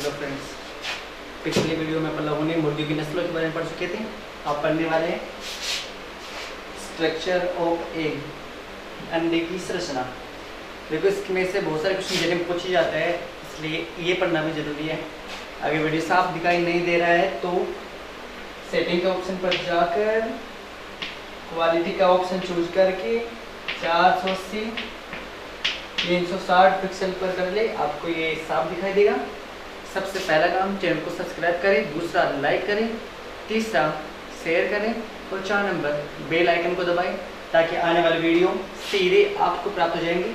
Hello friends, पिछली video में अपन लोगों ने मुर्गियों की नस्लों के बारे में पढ़ चुके थे। आप पढ़ने वाले हैं स्ट्रक्चर ऑफ एग, अंडे की संरचना। देखो इसमें से बहुत सारे क्वेश्चन जनरल में पूछे जाते हैं, इसलिए ये पढ़ना भी जरूरी है। अगर वीडियो साफ दिखाई नहीं दे रहा है तो सेटिंग के ऑप्शन पर जाकर क्वालिटी का ऑप्शन चूज करके 480 360 पिक्सल पर कर ले, आपको ये साफ दिखाई देगा। सबसे पहला काम, चैनल को सब्सक्राइब करें, दूसरा लाइक करें, तीसरा शेयर करें और 4 नंबर बेल आइकन को दबाएं ताकि आने वाली वीडियो सीधे आपको प्राप्त हो जाएंगी।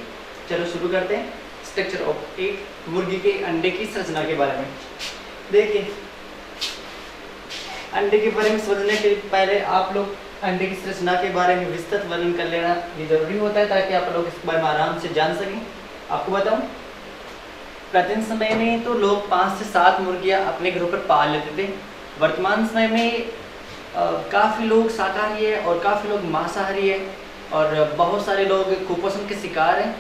चलो शुरू करते हैं स्ट्रक्चर ऑफ एग, मुर्गी के अंडे की संरचना के बारे में। देखिए, अंडे के बारे में समझने के पहले आप लोग अंडे की संरचना के बारे में विस्तृत वर्णन कर लेना ये जरूरी होता है ताकि आप लोग इस बारे में आराम से जान सकें। आपको बताऊं, प्राचीन समय में तो लोग 5 से 7 मुर्गियां अपने घरों पर पाल लेते थे। वर्तमान समय में काफ़ी लोग शाकाहारी है और काफ़ी लोग मांसाहारी है और बहुत सारे लोग कुपोषण के शिकार हैं।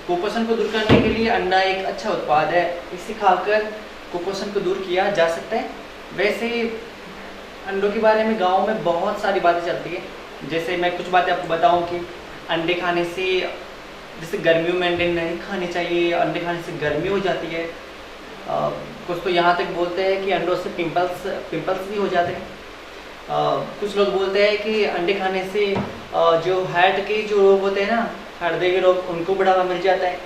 कुपोषण को दूर करने के लिए अंडा एक अच्छा उत्पाद है, इसे खाकर कुपोषण को दूर किया जा सकता है। वैसे अंडों के बारे में गांव में बहुत सारी बातें चलती है। जैसे मैं कुछ बातें आपको बताऊं कि अंडे खाने से, जैसे गर्मियों में अंडे नहीं खाने चाहिए, अंडे खाने से गर्मी हो जाती है। कुछ तो यहाँ तक बोलते हैं कि अंडों से पिंपल्स भी हो जाते हैं। कुछ लोग बोलते हैं कि अंडे खाने से जो हार्ट के जो रोग होते हैं ना, हृदय के रोग, उनको बढ़ावा मिल जाता है।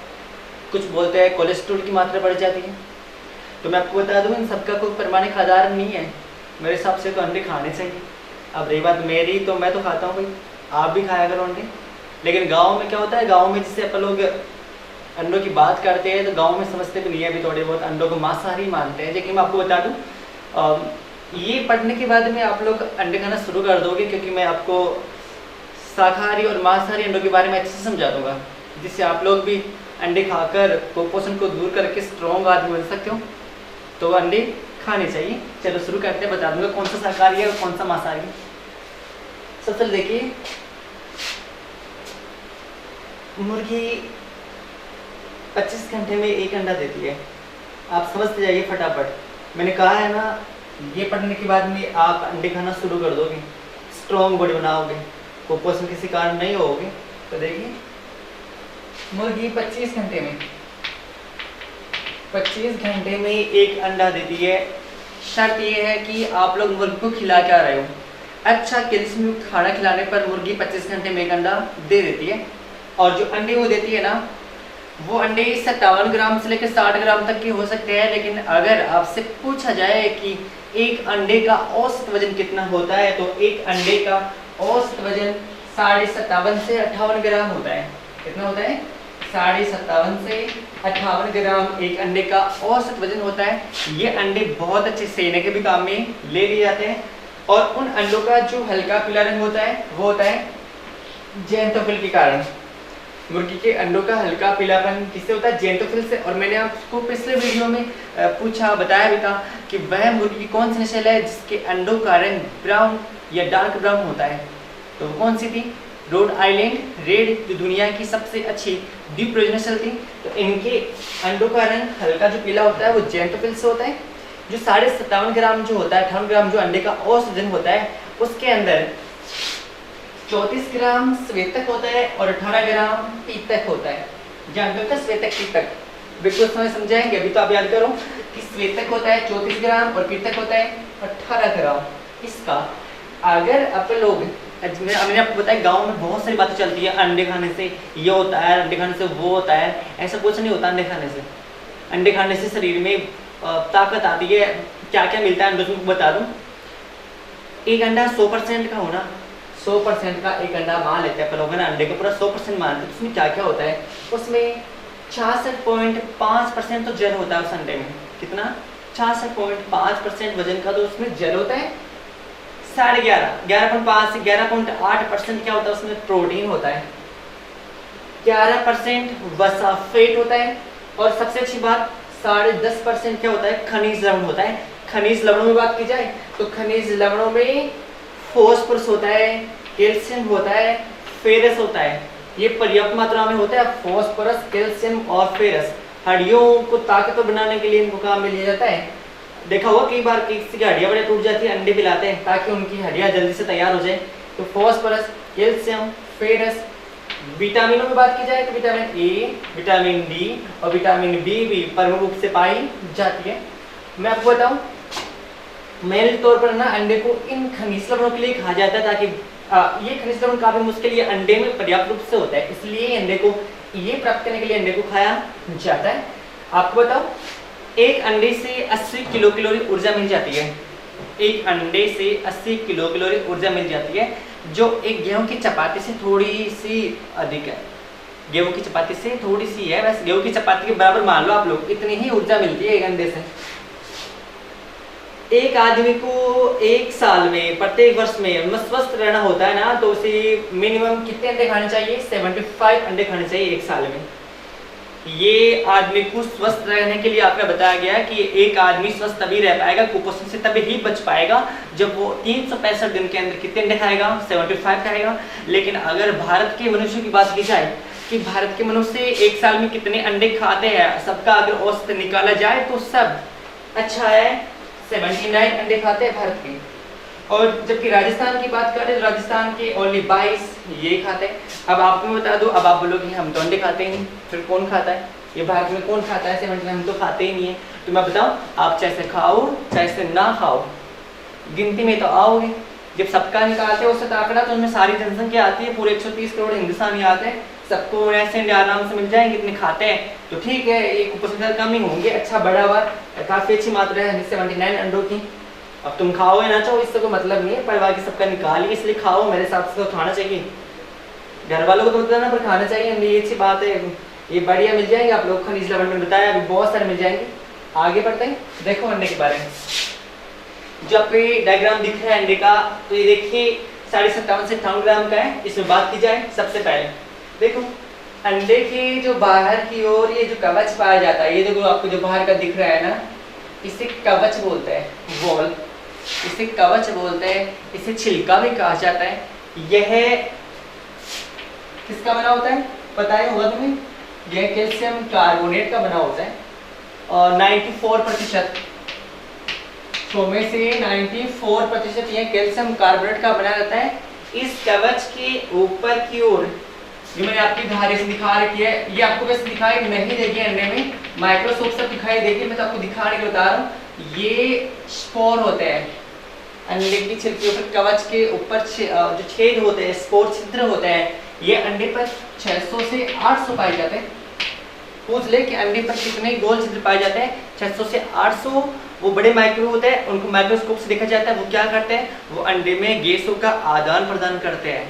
कुछ बोलते हैं कोलेस्ट्रॉल की मात्रा बढ़ जाती है। तो मैं आपको बता दूँ, इन सबका कोई प्रमाणिक आधार नहीं है। मेरे हिसाब से तो अंडे खाने चाहिए। अब रही बात मेरी, तो मैं तो खाता हूँ भाई, आप भी खाया करो अंडे। लेकिन गांव में क्या होता है, गांव में जिससे अपन लोग अंडों की बात करते हैं तो गांव में समझते भी नहीं है, अभी थोड़े बहुत अंडों को मांसाहारी मानते हैं। लेकिन मैं आपको बता दूँ, ये पढ़ने के बाद में आप लोग अंडे खाना शुरू कर दोगे, क्योंकि मैं आपको शाकाहारी और मांसाहारी अंडों के बारे में अच्छे से समझा दूँगा, जिससे आप लोग भी अंडे खाकर कुपोषण को दूर करके स्ट्रॉन्ग आदमी बन सकते हो। तो अंडे खाने चाहिए। चलो शुरू करते हैं, बता दूंगा कौन सा शाकाहारी है और कौन सा मांसाहारी है। सबसे पहले देखिए, मुर्गी 25 घंटे में 1 अंडा देती है। आप समझते जाइए फटाफट। मैंने कहा है ना, ये पढ़ने के बाद में आप अंडे खाना शुरू कर दोगे, स्ट्रॉन्ग बॉडी बनाओगे, कुपोषण के शिकार नहीं होगे। तो देखिए, मुर्गी 25 घंटे में 1 अंडा देती है। शर्त यह है कि आप लोग मुर्गी को खिला क्या रहे हो। अच्छा कैल्शियम युक्त खाना खिलाने पर मुर्गी 25 घंटे में 1 अंडा दे देती है। और जो अंडे वो देती है ना, वो अंडे 57 ग्राम से लेकर 60 ग्राम तक के हो सकते हैं। लेकिन अगर आपसे पूछा जाए कि एक अंडे का औसत वजन कितना होता है, तो एक अंडे का औसत वजन 57.5 से 58 ग्राम होता है। कितना होता है? 57.5 से 58 ग्राम एक अंडे का औसत वजन होता है। ये अंडे बहुत अच्छे सेने के भी काम में ले लिए जाते हैं। और उन अंडों का जो हल्का पीला रंग होता है वो होता है जेंटोफिल के कारण। मुर्गी के अंडों का हल्का पीलापन किससे होता है? जेंटोफिल से। और मैंने आपको पिछले वीडियो में बताया भी था कि वह मुर्गी की कौन सी नस्ल है जिसके अंडों का रंग ब्राउन या डार्क ब्राउन होता है। तो वो कौन सी थी? रोड आइलैंड रेड, जो दुनिया की सबसे अच्छी डीप फ्रोजन नस्ल थी। तो इनके अंडों का रंग हल्का जो पीला होता है वो जेंटोफिल से होता है। जो 57.5 ग्राम जो होता है, 58 ग्राम जो अंडे का औसत वजन होता है, उसके अंदर 34 ग्राम स्वेतक होता है और 18 ग्राम पीतक होता है। जानते हो क्या स्वेतक पीतक? बिल्कुल समय समझाएंगे। अभी तो आप याद करो कि स्वेतक होता है 34 ग्राम और पीतक होता है 18 ग्राम। इसका अगर आप लोग, मैंने आपको बताया गांव में बहुत सारी बातें चलती है, अंडे खाने से ये होता है, अंडे खाने से वो होता है। ऐसा कुछ नहीं होता अंडे खाने से। अंडे खाने से शरीर में ताकत आती है। क्या क्या मिलता है अंडों से बता दूं। एक अंडा 100% का होना, 100% का एक अंडा मान लेते हैं अपन लोग ना, अंडे को पूरा 100% मानते हैं। उसमें क्या क्या होता है? उसमें 66.5% तो जल होता है उस अंडे में। कितना? 66.5% वजन का तो उसमें जल होता है। 11.5 से 11.8% क्या होता है? उसमें प्रोटीन होता है। 11% वसा फेट होता है। और सबसे अच्छी बात, 10.5% क्या होता है? खनिज लवण होता है। खनिज लवणों में बात की जाए तो खनिज लवणों में फॉस्फोरस होता है, कैल्शियम होता है, फेरस होता है। ये पर्याप्त मात्रा में होता है। फॉस्फोरस, कैल्शियम और फेरस हड्डियों को ताकतवर बनाने के लिए इनको काम में लिया जाता है। देखा हुआ कई बार किसी की हड्डियां बड़े टूट जाती है, अंडे पिलाते हैं ताकि उनकी हड्डियां जल्दी से तैयार हो जाए। तो फॉस्फोरस, कैल्शियम, फेरस। विटामिनों में बात की जाए तो विटामिन ए, विटामिन डी और विटामिन बी भी प्रमुख रूप से पाई जाती है। मैं आपको बताऊं, मेन तौर पर ना अंडे को इन खनिज लवणों के लिए खाया जाता है ताकि ये खनिज लवण काफी मुश्किल ये अंडे में पर्याप्त रूप से होता है, इसलिए अंडे को ये प्राप्त करने के लिए अंडे को खाया जाता है। आपको बताओ, एक अंडे से 80 किलो कैलोरी ऊर्जा मिल जाती है। एक अंडे से 80 किलो कैलोरी ऊर्जा मिल जाती है, जो एक गेहूं की चपाती से थोड़ी सी अधिक है। गेहूं की चपाती से थोड़ी सी है, बस गेहूं की चपाती के बराबर मान लो आप लोग, इतनी ही ऊर्जा मिलती है एक अंडे से। एक आदमी को एक साल में, प्रत्येक वर्ष में स्वस्थ रहना होता है ना, तो उसे मिनिमम कितने अंडे खाने चाहिए? 75 अंडे खाने चाहिए एक साल में। ये आदमी को स्वस्थ रहने के लिए आपका बताया गया है कि एक आदमी स्वस्थ तभी रह पाएगा, कुपोषण से तभी ही बच पाएगा जब वो 365 दिन के अंदर कितने अंडे खाएगा? 75 खाएगा। लेकिन अगर भारत के मनुष्यों की बात की जाए कि भारत के मनुष्य एक साल में कितने अंडे खाते हैं, सबका अगर औसत निकाला जाए तो सब अच्छा है 79 अंडे खाते हैं भारत के। और जबकि राजस्थान की बात करें तो राजस्थान के ओनली 22 ये खाते हैं। अब आपको बता दूं, अब आप बोलोगे हम तो अंडे खाते ही नहीं, फिर कौन खाता है? ये भारत में कौन खाता है? 79 हम तो खाते ही नहीं है। तो मैं बताऊं, आप चाहे से खाओ चाहे से ना खाओ, गिनती में तो आओगे। जब सबका निकालते हैं उससे आंकड़ा, तो उनमें सारी जनसंख्या आती है, पूरे 130 करोड़ हिंदुस्तानी आते हैं, सबको ऐसे अंडे आराम से मिल जाएंगे, इतने खाते हैं तो ठीक है, एक कुपोषण कम ही होंगे। अच्छा बड़ा हुआ, काफी अच्छी मात्रा है 79 अंडों की। अब तुम खाओ या ना चाहो इससे कोई मतलब नहीं है, पर बाकी सबका निकालिए, इसलिए खाओ, मेरे हिसाब से तो खाना चाहिए। घर वालों को तो बताना, पर खाना चाहिए, ये अच्छी बात है। ये बढ़िया मिल जाएंगे आप लोग, खनिज लवण में बताया अभी बहुत सारे मिल जाएंगे। आगे बढ़ते हैं, देखो अंडे के बारे में। जो आपको डायग्राम दिख रहा है अंडे का, तो ये देखिए 57.5 से 58 ग्राम का है। इसमें बात की जाए सबसे पहले देखो, अंडे के जो बाहर की ओर ये जो कवच पाया जाता है, ये देखो आपको जो बाहर का दिख रहा है ना, इसे कवच बोलते हैं, वॉल, इसे कवच बोलते हैं, इसे छिलका भी कहा जाता है। यह किसका बना होता है पता है होगा तुम्हें? यह कैल्शियम कार्बोनेट का बना होता है और 94% में से 94% यह कैल्शियम कार्बोनेट का बना रहता है। इस कवच के ऊपर की ओर, जो मैंने आपकी धारे से दिखा रखी है, ये आपको वैसे दिखाई नहीं देगी अंडे में, माइक्रोस्कोप से दिखाई देगी, मैं तो आपको दिखाने के बता रहा हूँ। ये स्पोर होते हैं अंडे की छिलके ऊपर, कवच के ऊपर जो छेद होते हैं, स्पोर छिद्र होते हैं, ये अंडे पर 600 से 800 पाए जाते हैं। पूछ ले कि अंडे पर कितने गोल छिद्र पाए जाते हैं? 600 से 800। वो बड़े माइक्रो होते हैं, उनको माइक्रोस्कोप से देखा जाता है। वो क्या करते हैं? वो अंडे में गैसों का आदान प्रदान करते हैं,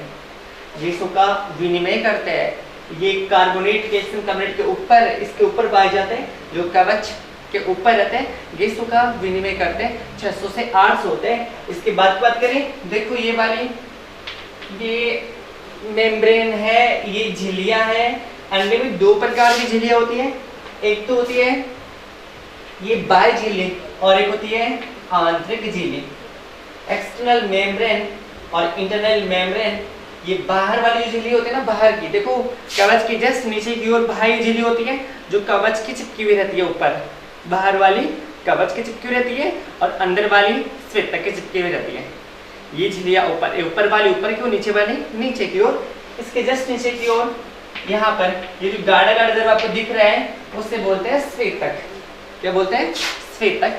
गैसों का विनिमय करते हैं। ये कार्बोनेट, कैल्शियम कार्बोनेट के ऊपर, इसके ऊपर पाए जाते हैं, जो कवच के ऊपर रहते हैं, गैसों का विनिमय करते हैं। 600 से 800 होते हैं। इसके बाद की बात करें, देखो ये वाली, ये मेम्ब्रेन है, ये झिल्लियां हैं। अंडे में दो प्रकार की झिल्लियां होती है, एक तो होती है ये बाह्य झिल्ली और एक होती है आंतरिक झिल्ली। एक्सटर्नल मेम्ब्रेन और इंटरनल मेम्ब्रेन, ये बाहर वाली जो झिल्ली होती है ना, बाहर की, देखो कवच के जस्ट नीचे की ओर बाह्य झिल्ली होती है, जो कवच की चिपकी हुई रहती है ऊपर। बाहर वाली कवच की चिपकी हुई रहती है और अंदर वाली श्वेतक की चिपकी हुई रहती है। ये झिल्लियां ऊपर वाली ऊपर की ओर, नीचे वाली नीचे की ओर। इसके जस्ट नीचे की ओर यहाँ पर ये जो गाढ़ा गाढ़ा जब आपको दिख रहा है, उससे बोलते हैं श्वेतक। क्या बोलते हैं? श्वेतक।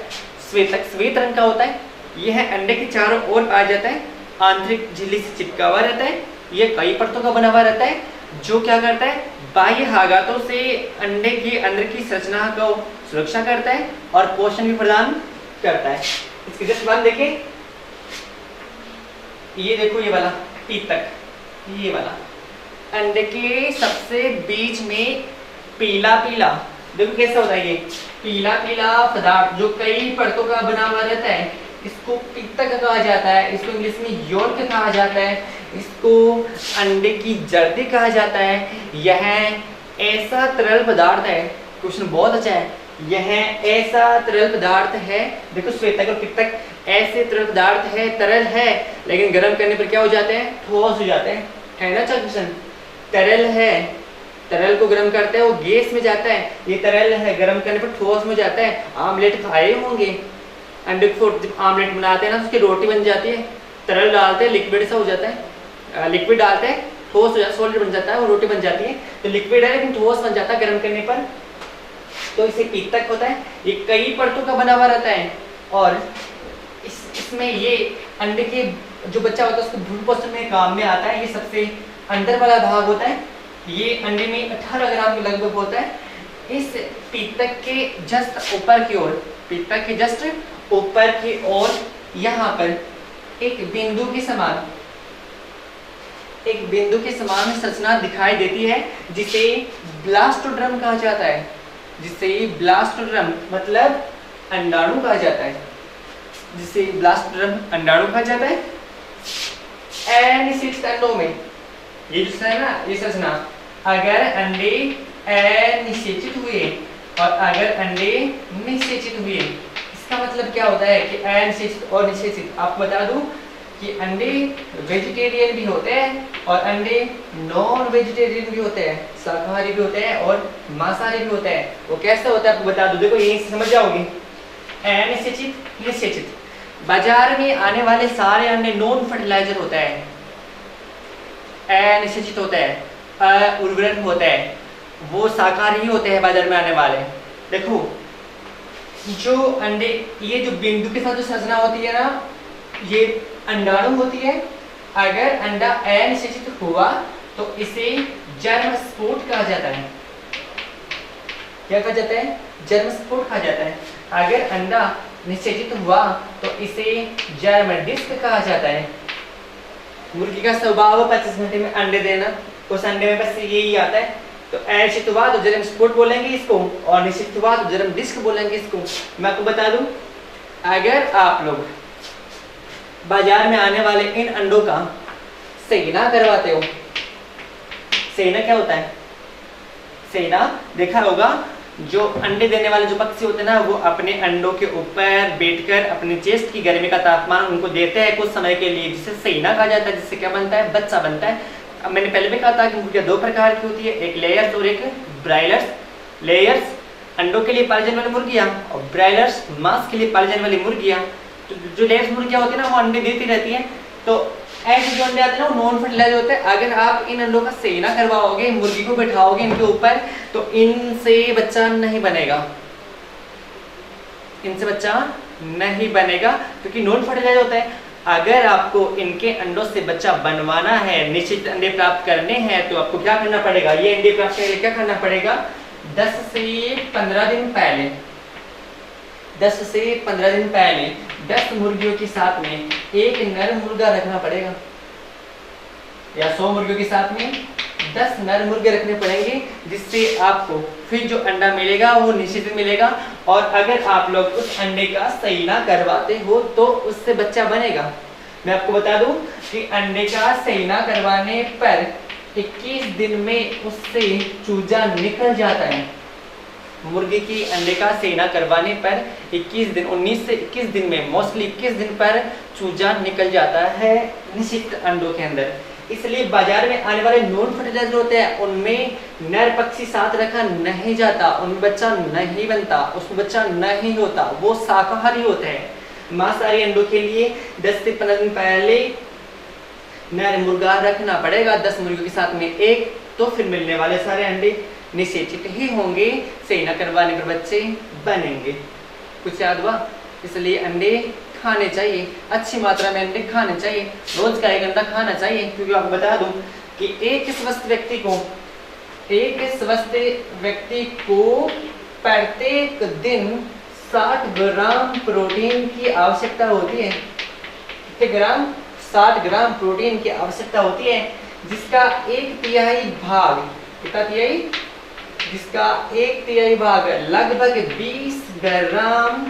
श्वेतक श्वेत रंग का होता है। यह अंडे के चारों ओर पाया जाता है, आंतरिक झिल्ली से चिपका हुआ रहता है। यह कई परतों का बना हुआ रहता है, जो क्या करता है? बाह्य आघातों से अंडे के अंदर की संरचना को सुरक्षा करता है और पोषण भी प्रदान करता है। इसके जस्ट बाद देखिए, ये देखो ये वाला पीतक, ये वाला अंडे के सबसे बीच में पीला पीला, देखो कैसा होता है ये पीला पीला पदार्थ, जो कई परतों का बना हुआ रहता है, इसको पीतक कहा जाता है। इसको इंग्लिश में योल्क कहा जाता है। इसको अंडे की जर्दी कहा जाता है। यह ऐसा तरल पदार्थ है, क्वेश्चन बहुत अच्छा है, यह ऐसा तरल पदार्थ है, देखो श्वेतक और पीतक ऐसे तरल पदार्थ है, तरल है, लेकिन गर्म करने पर क्या हो जाते हैं? ठोस हो जाते हैं, है ना? क्वेश्चन तरल है तरल को गर्म करता है वो गैस में जाता है, ये तरल है गर्म करने पर ठोस में जाता है। आमलेट खाए होंगे, अंडे को जब आमलेट बनाते हैं ना तो उसकी रोटी बन जाती है, तरल डालते हैं लिक्विड सा हो जाता है, लिक्विड डालते हैं ठोस हो जाता है, सॉलिड बन जाता है, वो रोटी बन जाती है। तो लिक्विड है लेकिन ठोस बन जाता है गर्म करने पर, तो इसे पीतक होता है। ये कई परतों का बना हुआ रहता है और इसमें ये अंडे के जो बच्चा होता है उसको भ्रूण पोषण में काम में आता है। ये सबसे अंदर वाला भाग होता है, ये अंडे में 18 ग्राम के लगभग होता है। इस पीतक के जस्ट ऊपर की ओर, पीतक के जस्ट ऊपर की ओर यहाँ पर एक बिंदु के समान संरचना दिखाई देती है जिसे ब्लास्टोड्रम कहा जाता है, जिसे ब्लास्टोड्रम मतलब अंडाणु कहा जाता है, जिसे ब्लास्टोड्रम अंडाणु कहा जाता है। अनिषेचित अंडों में ये जो है ना, ये संरचना, अगर अंडे अनिषेचित हुए और अगर अंडे निषेचित हुए, इसका मतलब क्या होता है कि अनिषेचित और निषेचित। आपको बता दूं कि अंडे वेजिटेरियन भी होते हैं और अंडे नॉन वेजिटेरियन भी होते हैं, शाकाहारी भी होते हैं और मांसाहारी भी होते हैं। वो कैसे होता है आपको बता दूं, देखो यही से समझ जाओगे। अनिषेचित निषेचित, बाजार में आने वाले सारे अंडे नॉन फर्टिलाइजर होता है, अनिषेचित होता है, उर्वरक होता है, वो शाकाहारी होते हैं बाजार में आने वाले। देखो जो अंडे, ये जो बिंदु के साथ जो संरचना होती है ना, ये अंडाणु होती है। अगर अंडा अनिषेचित हुआ तो इसे जर्म स्फोट कहा जाता है। क्या कहा जाता है? जर्म स्फोट कहा जाता है। अगर अंडा निषेचित हुआ तो इसे जर्म डिस्क कहा जाता है। मुर्गी का स्वभाव 25 घंटे में अंडे देना, उस अंडे में बस यही आता है। तो अनिषेचित हुआ तो जर्म स्फोट बोलेंगे इसको, और निषेचित हुआ तो जर्म डिस्क बोलेंगे इसको। मैं आपको बता दूं, अगर आप लोग बाजार में आने वाले इन अंडों का सेना करवाते हो, सेना क्या होता है? सेना देखा होगा, जो अंडे देने वाले जो पक्षी होते हैं ना, वो अपने अंडों के ऊपर बैठकर अपने चेस्ट की गर्मी का तापमान उनको देते हैं कुछ समय के लिए, जिससे सेना कहा जाता है, जिससे क्या बनता है? बच्चा बनता है। अब मैंने पहले भी कहा था कि मुर्गियां दो प्रकार की होती है, एक लेयर्स और एक ब्रायलर्स। लेयर्स अंडों के लिए पाली जाने वाली मुर्गियां और ब्रायलर्स मांस के लिए पाली जाने वाली मुर्गियां। तो जो लेयर्स मुर्गियां होती है ना, वो अंडे देती रहती हैं। तो ऐसे जो अंडे आते हैं ना, वो नॉन फर्टिलाइजर होते हैं। अगर आप इन अंडों का सेना करवाओगे, मुर्गी को बैठाओगे इनके ऊपर, तो इनसे बच्चा नहीं बनेगा, इनसे बच्चा नहीं बनेगा, क्योंकि नॉन फर्टिलाइजर होता है। अगर आपको इनके अंडों से बच्चा बनवाना है, निश्चित अंडे प्राप्त करने हैं, तो आपको क्या करना पड़ेगा? ये अंडे प्राप्त करने के लिए क्या करना पड़ेगा? 10 से 15 दिन पहले 10 से 15 दिन पहले 10 मुर्गियों के साथ में एक नर मुर्गा रखना पड़ेगा, या 100 मुर्गियों के साथ में 10 नर मुर्गे रखने पड़ेंगे, जिससे आपको फिर जो अंडा मिलेगा वो निश्चित मिलेगा। और अगर आप लोग उस अंडे का सेना करवाते हो तो उससे बच्चा बनेगा। मैं आपको बता दूं कि अंडे का सेना करवाने पर 21 दिन में उससे चूजा निकल जाता है। मुर्गी की अंडे का सेना करवाने पर 19 से 21 दिन में, मोस्टली 21 दिन पर चूजा निकल जाता है निश्चित अंडों के अंदर। इसलिए बाजार में आने वाले नॉन फर्टिलाइजर होते हैं, उनमें नर पक्षी साथ रखा नहीं जाता, उनमें बच्चा नहीं बनता, उसमें बच्चा नहीं होता, वो शाकाहारी होते हैं। मांसाहारी अंडों के लिए 10 से 15 दिन पहले नर मुर्गा रखना पड़ेगा 10 मुर्गियों के साथ में एक, तो फिर मिलने वाले सारे अंडे निषेचित ही होंगे, सेना करवाने पर बच्चे बनेंगे। कुछ याद हुआ? इसलिए अंडे खाने चाहिए, अच्छी मात्रा में अंडे खाने चाहिए, रोज का 1 अंडा खाना चाहिए। क्योंकि आपको बता दूं कि एक स्वस्थ व्यक्ति को प्रत्येक दिन 60 ग्राम प्रोटीन की आवश्यकता होती है। कितने ग्राम? 60 ग्राम प्रोटीन की आवश्यकता होती है, जिसका 1/3 भाग, कितना तिहाई? जिसका 1/3 भाग लगभग 20 ग्राम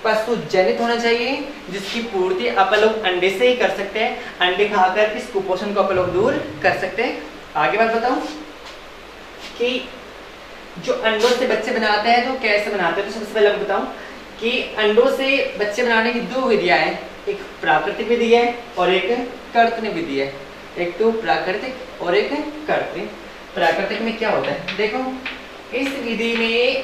पशु जनित होना चाहिए, जिसकी पूर्ति आप लोग अंडे से ही कर सकते हैं। अंडे खाकर इस कुपोषण को आप लोग दूर कर सकते हैं। आगे बात बताऊं कि जो अंडों से बच्चे बनाते हैं तो कैसे बनाते हैं। तो सबसे पहले बताऊं कि अंडों से बच्चे बनाने की 2 विधियां हैं, एक प्राकृतिक विधि है और एक कृत्रिम विधि है। एक तो प्राकृतिक और एक कृत्रिम। प्राकृतिक में क्या होता है, देखो इस विधि में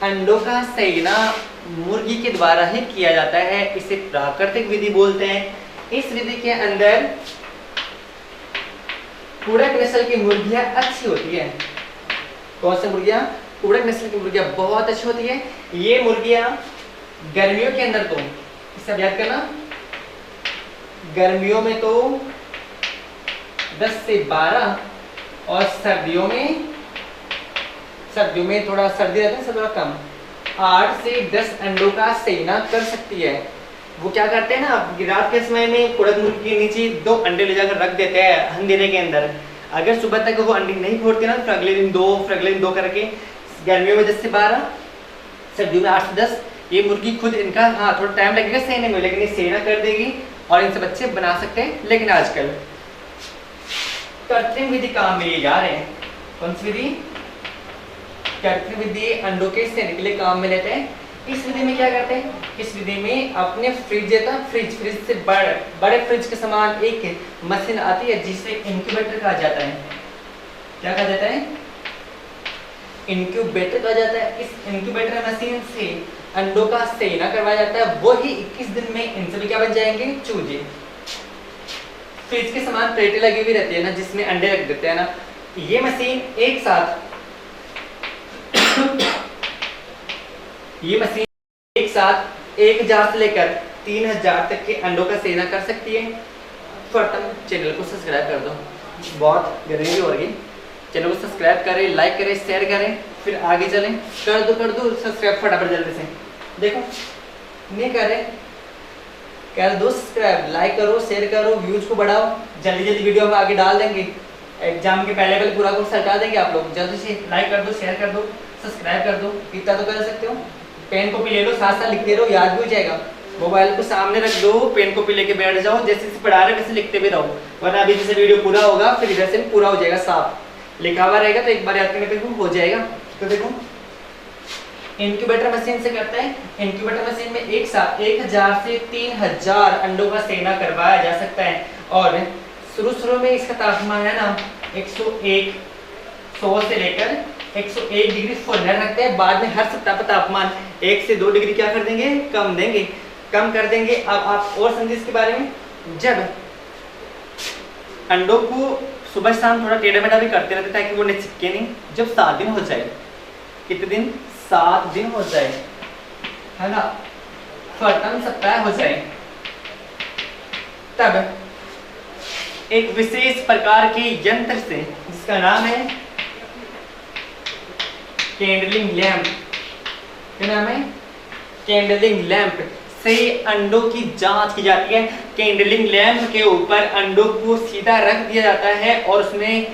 अंडों का सैना मुर्गी के द्वारा ही किया जाता है, इसे प्राकृतिक विधि बोलते हैं। इस विधि के अंदर कुड़क नस्ल की मुर्गियां अच्छी होती है। कौन सी मुर्गियां? कुड़क नस्ल की मुर्गियां बहुत अच्छी होती है। ये मुर्गियां गर्मियों के अंदर तो, इसे याद करना, गर्मियों में तो 10 से 12 और सर्दियों में थोड़ा सर्दी रहता है, थोड़ा कम, 8 से 10 अंडों का सेना कर सकती है। वो क्या करते हैं ना, रात के समय में कुड़क मुर्गी के नीचे 2 अंडे ले जाकर रख देते हैं अंधेरे के अंदर। अगर सुबह तक वो अंडे नहीं फोड़ते ना, फिर अगले दिन 2 करके, गर्मियों में 10 से 12, सर्दियों में 8 से 10, ये मुर्गी खुद इनका, हाँ थोड़ा टाइम लगेगा सेने में, लेकिन ये सेना कर देगी और इनसे बच्चे बना सकते हैं। लेकिन आजकल कृत्रिम विधि काम में लिए जा रहे हैं। कौन सी विधि? कृत्रिम विधि अंडों के सेने के लिए काम में लेते हैं। इस विधि में क्या करते हैं, इस विधि में अपने फ्रिज देता, फ्रिज से बड़े फ्रिज के समान एक मशीन आती है जिसे इंक्यूबेटर कहा जाता है। क्या कहा जाता है? इंक्यूबेटर कहा जाता है। इस इंक्यूबेटर मशीन से अंडों का सेना करवाया जाता है। वो ही 21 दिन में इनसे भी क्या बन जाएंगे? चूजे। फ्रिज के समान प्लेटें लगी हुई रहती है ना, जिसमें अंडे रख देते हैं ना, ये मशीन एक साथ ये मशीन एक साथ 1000 से लेकर 3000 तक के अंडों का सेना कर सकती है। फटाफट चैनल को सब्सक्राइब कर दो, बहुत गर्मी हो रही है। चैनल को सब्सक्राइब करें, लाइक करें, शेयर करें, फिर आगे चलें। कर दो सब्सक्राइब फटाफट जल्दी से। देखो नहीं कर दो सब्सक्राइब, लाइक करो, शेयर करो, व्यूज को बढ़ाओ। जल्दी वीडियो हम आगे डाल देंगे, एग्जाम के पहले पूरा कोर्स हटा देंगे आप लोग। जल्दी से लाइक कर दो, शेयर कर दो, सब्सक्राइब कर दो, इतना तो कर सकते हो। पेन कॉपी ले लो, साथ साथ लिखते रहो, याद भी हो जाएगा। मोबाइल को सामने रख दो, पेन कॉपी लेके बैठ जाओ, जैसे पढ़ा रहे वैसे लिखते भी रहो, वरना अभी जैसे वीडियो पूरा होगा फिर इधर से भी पूरा हो जाएगा, साफ लिखा हुआ रहेगा, तो एक बार याद करने पे हो जाएगा। तो देखो इंक्यूबेटर मशीन से करता है। इंक्यूबेटर मशीन में एक साथ 1000 से 3000 अंडों का सेना करवाया जा सकता है। और शुरू में इसका तापमान है ना 100 से लेकर 101 डिग्री फॉरनर रखते हैं। बाद में हर सप्ताह पर तापमान 1 से 2 डिग्री क्या कर देंगे? कम कर देंगे। अब आप और समझिए इसके बारे में। जब अंडों को सुबह शाम थोड़ा टेढ़ा मेढ़ा भी करते रहते ताकि वो नहीं चिपके नहीं। जब 7 दिन हो जाए, कितने दिन? 7 दिन हो जाए, है ना, प्रथम सप्ताह हो जाए, तब एक विशेष प्रकार के यंत्र से, जिसका नाम है कैंडलिंग लैंप, क्या नाम है? कैंडलिंग लैंप से अंडों की जांच की जाती है। कैंडलिंग लैंप के ऊपर अंडों को सीधा रख दिया जाता है और उसमें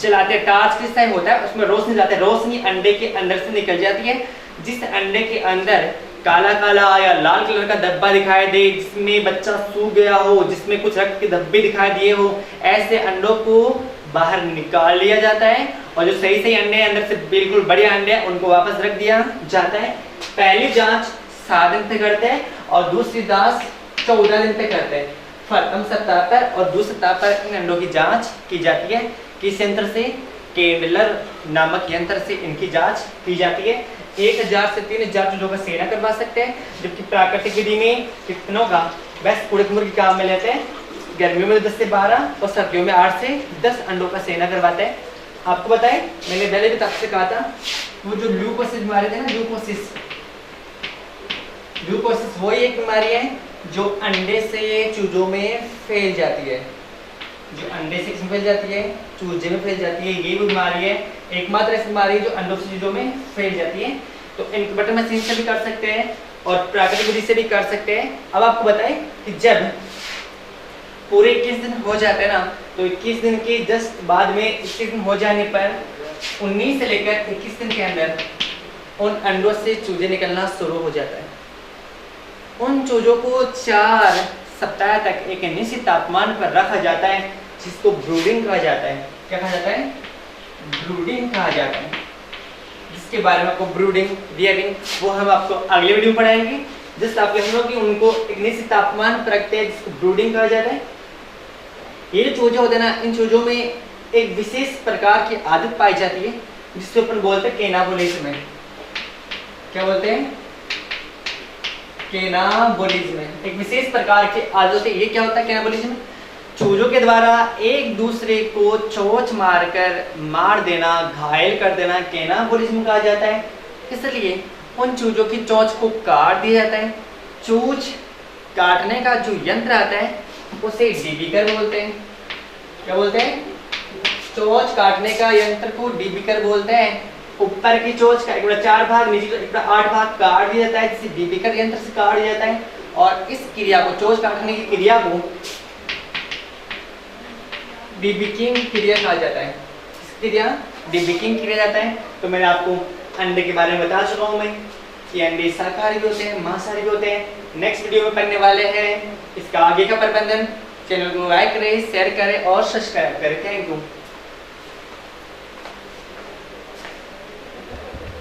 जलाते, टार्च किस टाइम होता है, उसमें रोशनी जाती है, रोशनी अंडे के अंदर से निकल जाती है। जिस अंडे के अंदर काला काला या लाल कलर का धब्बा दिखाई दे, जिसमें बच्चा सूख गया हो, जिसमें कुछ रक्त के धब्बे दिखाई दिए हो, ऐसे अंडों को बाहर निकाल लिया जाता है। और जो सही अंडे अंदर से बिल्कुल बड़े अंडे हैं उनको वापस रख दिया जाता है। पहली जांच 7 दिन पे करते हैं और दूसरी जांच 14 दिन पे करते हैं। प्रथम सप्ताह पर और दूसरे सप्ताह पर इन अंडों की जांच की जाती है। किस यंत्र से? कैंडलर नामक यंत्र से इनकी जांच की जाती है। 1000 से 3000 चूजों का सेना करवा सकते हैं, जबकि प्राकृतिक विधि में कितनों का? बस कुड़क मुर्गी काम में लेते हैं। गर्मियों में 10 से 12 और सर्दियों में 8 से 10 अंडों का सेना करवाते हैं। आपको बताएं, मैंने पहले भी आपसे कहा था, वो जो ल्यूकोसिस बीमारी थी ना, ल्यूकोसिस वही एक बीमारी है जो अंडे से चूजों में फैल जाती है। जो अंडे से किसमें फैल जाती है? चूजे में फैल जाती है। ये बीमारी है एकमात्र ऐसी बीमारी है जो अंडों से चूजों में फैल जाती है। तो इंक्यूबेटर मशीन से भी कर सकते हैं और प्राकृतिक विधि से भी कर सकते हैं। अब आपको बताएं कि जब पूरे 21 दिन हो जाते हैं ना, तो 21 दिन के जस्ट बाद में 21 दिन हो जाने पर 19 से लेकर 21 दिन के अंदर उन अंडों से चूजे निकलना शुरू हो जाता है। उन चूजों को 4 सप्ताह तक एक निश्चित तापमान पर रखा जाता है, जिसको ब्रूडिंग कहा जाता है। क्या कहा जाता है? ब्रूडिंग कहा जाता है। जिसके बारे में आपको ब्रूडिंग, रियरिंग, वो हम आपको अगले वीडियो में पढ़ाएंगे। जस्ट आप कहेंगे कि उनको एक निश्चित तापमान पर रखते हैं, जिसको ब्रूडिंग कहा जाता है। ये जो चूजे होते हैं ना, इन चूजों में एक विशेष प्रकार की आदत पाई जाती है जिसको अपन बोलते हैं कैनाबोलिज्म। क्या बोलते हैं? कैनाबोलिज्म। एक विशेष प्रकार की आदत है। ये क्या होता है कैनाबोलिज्म? चूजों के द्वारा एक दूसरे को चोंच मारकर मार देना, घायल कर देना कैनाबोलिज्म कहा जाता है। इसलिए उन चूजों की चोंच को काट दिया जाता है। चूज काटने का जो यंत्र आता है उसे डीबिकर बोलते हैं। क्या बोलते हैं? चोंच काटने का यंत्र को डीबिकर बोलते हैं। ऊपर की चोंच का 4 भाग, नीचे का 8 भाग काट दिया जाता है, जिसे डीबिकर यंत्र से काट दिया जाता है। और इस क्रिया को, चोंच काटने की क्रिया को डीबिकिंग क्रिया कहा जाता है। इस क्रिया डीबिकिंग क्रिया जाता है। तो मैंने आपको अंडे के बारे में बता चुका हूँ मैं कि अंडे शाकाहारी भी होते हैं, मांसाहारी भी होते हैं। नेक्स्ट वीडियो में पढ़ने वाले हैं इसका आगे का प्रबंधन। चैनल को लाइक करें, शेयर करें और सब्सक्राइब करें। Thank you.